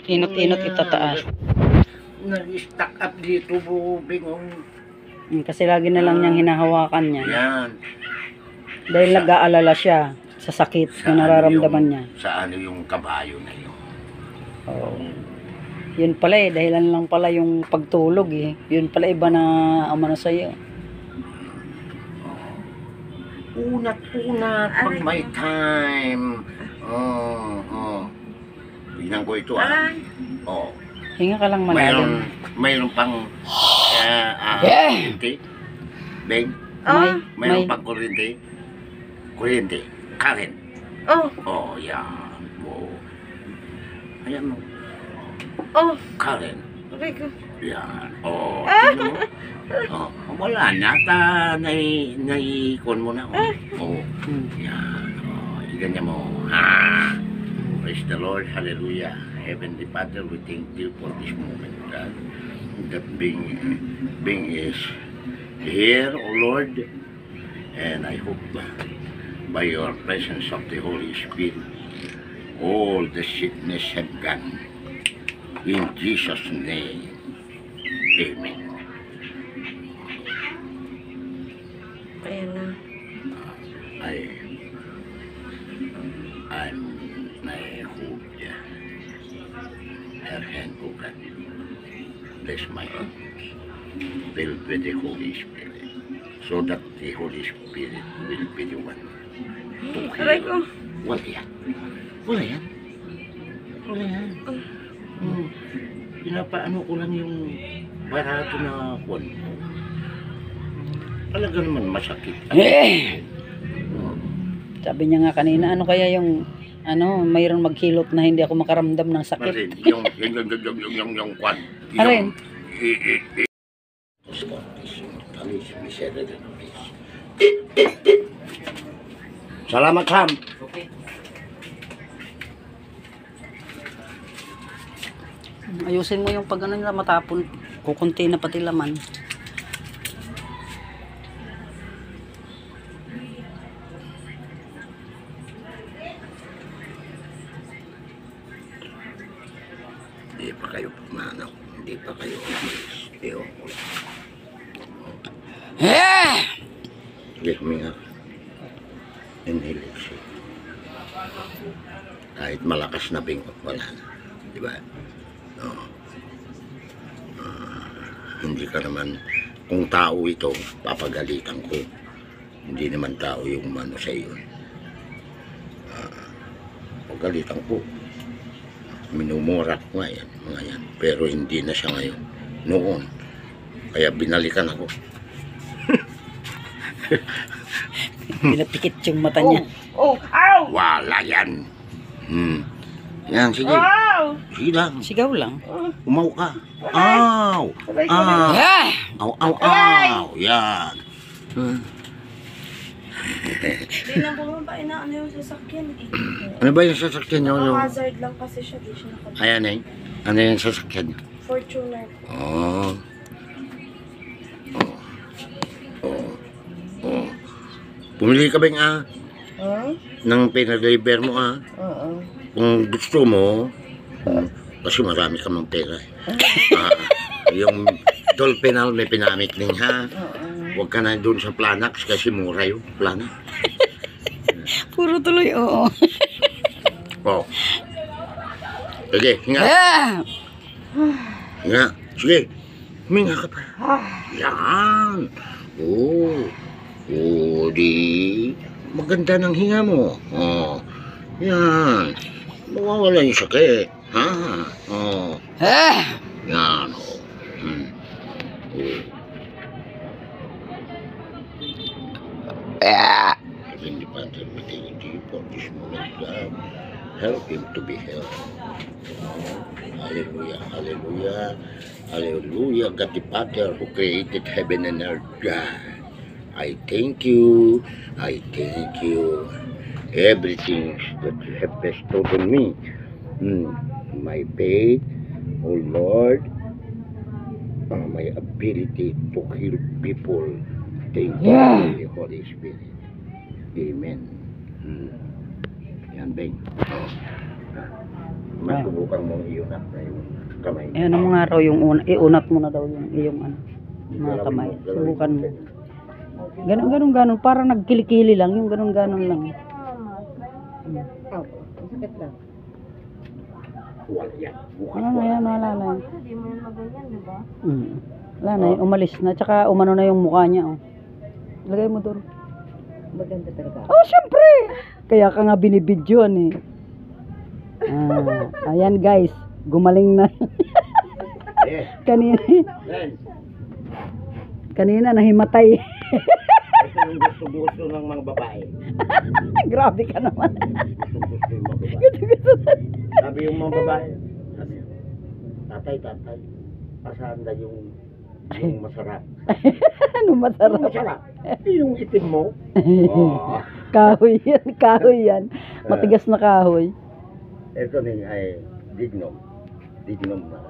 Inot-inot itataas. Nag-stack up dito, bubingong. Kasi lagi na lang niyang hinahawakan niya. Yan. Dahil nag-aalala siya sa sakit na nararamdaman niya. Sa ano yung kabayo na yun. Oo. Yun pala dahilan lang pala yung pagtulog Yun pala iba na umano sa'yo. Unat-unat pag may time. Tignan ko ito Hinga ka lang malalim. Mayroon pang kuryente. Beng? Mayroon pang kuryente. Kuryente. Current. Yan. Ayan mo. Current. Yan. Tignan mo. Wala na. Naikon mo na. Yan. Ganyan mo. Praise the Lord. Hallelujah. Heavenly Father, we thank you for this moment, God. That being is here, O Lord. And I hope by your presence of the Holy Spirit, all the sickness have gone. In Jesus' name. Amen. Ayan na. I hope her hand, O God. Bless my hand. Filled with the Holy Spirit. So that the Holy Spirit will be the one to heal. Wala yan. Pinapaano ko lang yung barato na kwan. Talaga naman masakit. Sabi niya nga kanina, ano kaya yung mayroon maghilot na hindi ako makaramdam ng sakit. Yung kwan. Arin. Salamat, Sam. Okay. Ayusin mo yung pag nila matapon. Kukunti na pati laman. Hindi pa kayo pumanaw. Hindi pa kayo umalis. Ewan ko lang. Sige, huminga. Inhale, exhale. Kahit malakas na bingot, wala na. Diba? Hindi ka naman, kung tao ito, papagalitan ko. Hindi naman tao yung umano sa iyo. Pagalitan ko. Minumura ko nga yan, mga yan. Pero hindi na siya ngayon. Noon. Kaya binalikan ako. Pinapikit yung mata niya. Wala yan. Yan, sige. Sige lang. Sigaw lang. Umaw ka. Aw! Aw! Yan. Hindi lang po ba inaano yung sasakyan Ano ba yung sasakyan nyo? Hazard lang kasi siya. Di siya nakabili. Ayan eh. Ano yung sasakyan nyo? Fortuner. Pumili ka ba yung ng pinadeliver mo Kung gusto mo, kasi marami ka mong pera. Yung Dolphinal may pinamit din ha. Huwag ka na doon sa Planax kasi mura yung Planax. Puro tuloy, oo. Sige, hinga. Hinga. Sige, huminga ka pa. Yan. Di maganda ng hinga mo. Yan. Mawawala yung sakit. Yan. Heavenly Father, we thank you for this moment, God. Help him to be healthy. Hallelujah, hallelujah, hallelujah. God the Father who created heaven and earth, God. I thank you. Everything that you have bestowed on me. My faith, oh Lord, my ability to heal people. Thank you, Holy Spirit. Amen. Yan, Beng. Masubukan mong iunat na yung kamay. Eh, ano mga raw yung iunat mo na daw yung iyong ano, mga Galawin kamay. mo, galawin Subukan mo. ganyan. Ganun. Parang nagkilikili lang. Yung ganun lang. Sakit lang. Wala yan. Bukas Ano na yan, wala na. Hindi mo yan maganyan, di ba? Wala na, umalis na. Tsaka umano na yung mukha niya. Oh. Lagay mo doon. Maganda talaga. Oh, syempre! Kaya ka nga binibidyoan eh. Ayan guys, gumaling na. Eh, kanina, yan. kanina nahimatay. Ito yung gusto-gusto ng mga babae. Grabe ka naman. Gusto-gusto yung mga babae. Sabi yung mga babae, tatay, pasanda yung masarap. Ano Yung masarap? masarap. Yung itim mo. Oh. Kahoy yan. Matigas na kahoy. Ito ni ay dignom. Dignom na.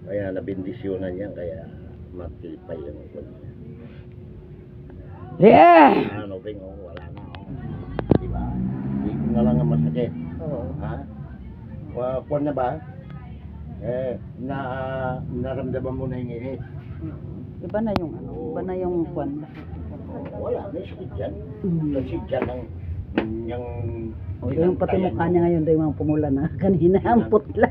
Kaya nabindisyonan yan, kaya matipay yung ikon niya. Yeah! Ano, Bing, oh, wala na. Oh. Diba? Hindi ko na lang ang masakit. Oo. Ha? Kuwan na ba? Naramdaman mo na yung init. Iba na yung ano, iba na yung kwan. Wala, may sakit dyan. Mm. Kasi dyan ang yung Yung pati mukha niya ngayon daw yung pumula na. Kanina ang putla.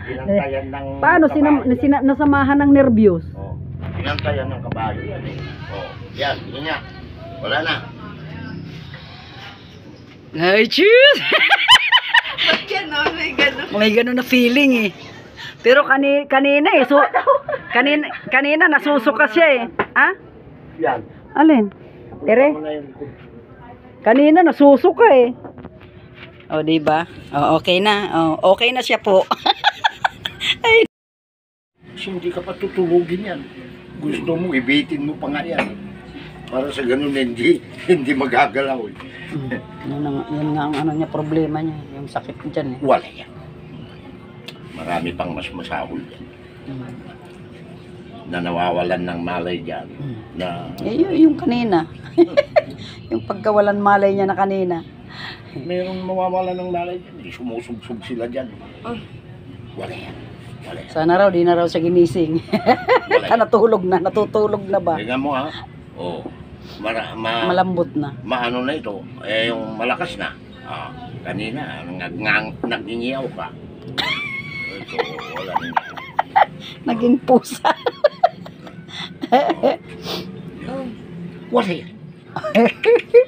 Pinantayan ng Paano kabayo. nasamahan ng nervyos? Oh, pinantayan ng kabayo yan eh. Oh, yan, yun nga. Wala na. Ay, cheers! Ba't gano'n? May gano'n. May ganun na feeling eh. Pero kanina eh. Kanina nasusuka siya eh. Ha? Yan. Alin? Tere? Wala yung- Kanina nasusuka eh. O, diba? O, okay na. O, okay na siya po. Kasi hindi ka pa tutulugin yan. Gusto mo, ibitin mo pa nga yan. Para sa ganun hindi magagalaw. Eh. Yun nga ang ano niya, problema niya. Yung sakit dyan eh. Wala yan. Marami pang mas masahol yan. Na nawawalan ng malay dyan. Na Yung kanina. Yung pagkawalan malay niya na kanina. mayroong mawawalan ng malay dyan. Sumusubsub sila dyan. Wala yan. Wala yan. Sana raw, di na raw siya ginising. Wala yan. Natutulog na ba? Tingnan mo ha. Oh. Malambot na. Maano na ito. Yung malakas na. Kanina, nagngingiyaw ka. Ito, wala na. Naging pusa. Wala yan.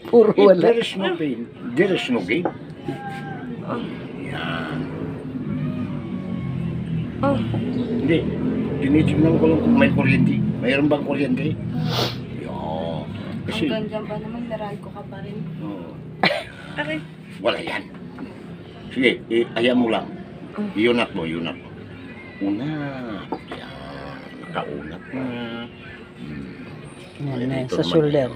Puro If wala. there is no pain, there is no gain. Yan. Hindi. Tinitignan ko lang kung may kuryente. Mayroon bang kuryente? Yan. Kasi, Hanggang dyan pa naman, naran ko ka pa rin. Aray. wala yan. Sige, ayaw mo lang. Iunat mo. Unat. Yan. Nakaunat na. Yan, Ayan, ito sa naman. shoulder.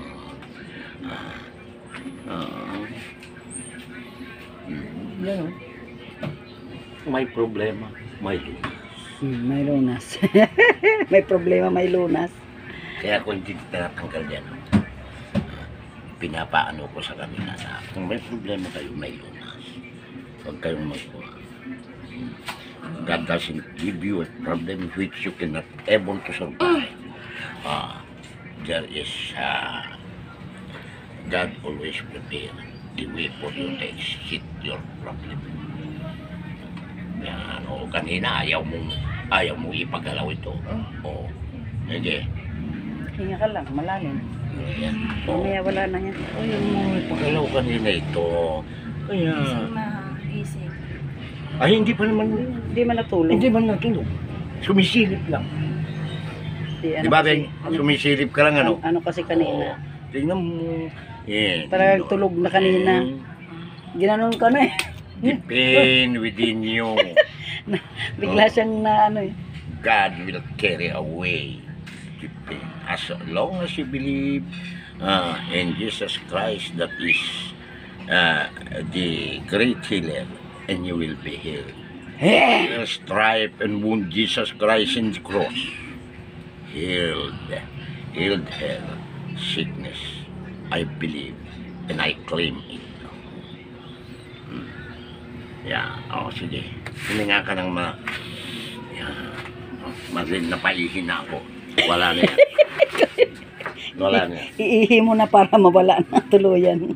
Yan. May problema. May lunas. May lunas. May problema, may lunas. Kaya kung hindi tinatanggal yan, pinapaano ko sa kanila na kung may problema kayo, may lunas. Huwag kayong magkuha. God doesn't give you a problem which you cannot able to survive. There is God always prepare the way for you to exit your problem. Yan, kanina ayaw mo ipagalaw ito. Hindi. Hinga ka lang, malalim. Yan. Mamaya wala na yan. Ayaw mo ipagalaw kanina ito. Kaya, Magising. ay hindi pa naman, Hindi man natulog. hindi man natulog. Sumisilip lang. Di ba, Beng? Sumisilip ka lang, ano? Ano kasi kanina. Tingnan mo. Talagang tulog na kanina. Ginanon ka na eh. The pain within you, Bigla siyang na ano eh. God will carry away the pain. As long as you believe in Jesus Christ, that is the great healer, and you will be healed. Stripe and wound Jesus Christ in the cross. Healed health, sickness. I believe and I claim it. Yan. O, sige. Hininga ka ng yan. O, masin na paihin na ako. Wala na yan. Wala na yan. Iihi mo na para mawala na tuluyan.